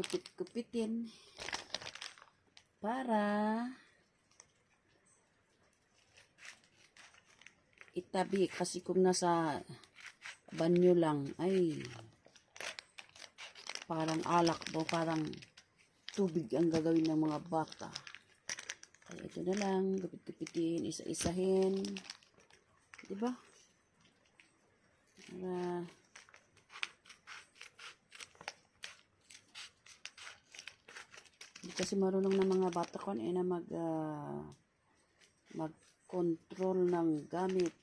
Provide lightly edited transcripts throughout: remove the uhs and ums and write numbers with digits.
gupit-gupitin para itabi, kasi kung nasa banyo lang ay parang alak o parang tubig ang gagawin ng mga bata. Kaya ito na lang, gupit-gupitin, isa-isahin, diba? Para hindi kasi marunong ng mga bata ko na mag-control ng gamit.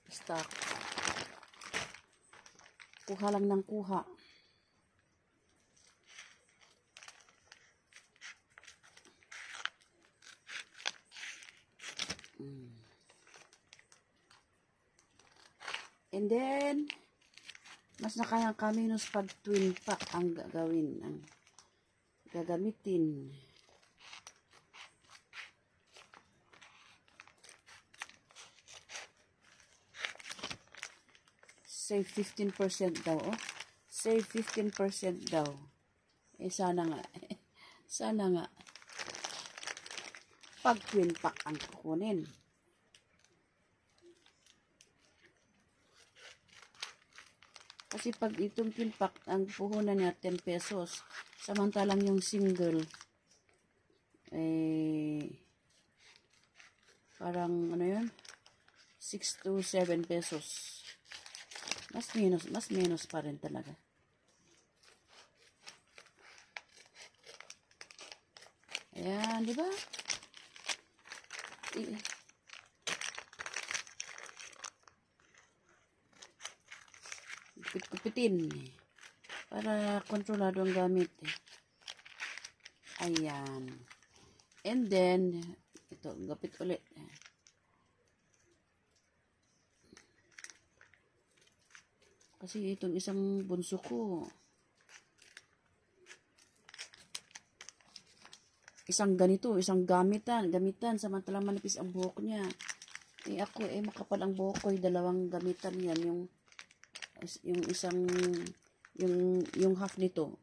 Basta kuha lang ng kuha. And then mas nakakaminos pag twin pack ang gagawin, ang gagamitin. Save 15% daw, oh. Save 15% daw. Eh, sana nga. Sana nga. Pag twin pack ang kukunin. Kasi pag itong twin pack, ang puhunan niya 10 pesos. Samantalang yung single, eh, parang, ano yun? 6 to 7 pesos. Mas minus pa rin talaga. Ayan, di ba? Gupit-gupitin para kontrolado ang gamit. Ayan. And then, ito, gupit ulit. Kasi itong isang bunso ko, isang ganito, isang gamitan, samantalang manipis ang buhok niya. Eh ako, makapal ang buhok ko, dalawang gamitan yan, yung isang, yung half nito,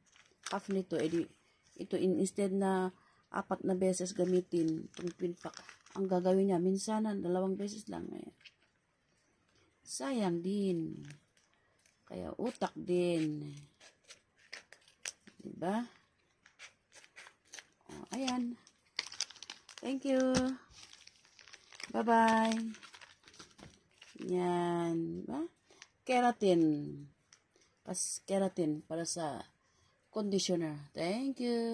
ito, instead na 4 na beses gamitin, itong twin pack, ang gagawin niya, minsanan, 2 beses lang, sayang din. Kaya utak din. Diba? Oh, ayan. Thank you. Bye-bye. Yan. Diba? Keratin. Keratin para sa conditioner. Thank you.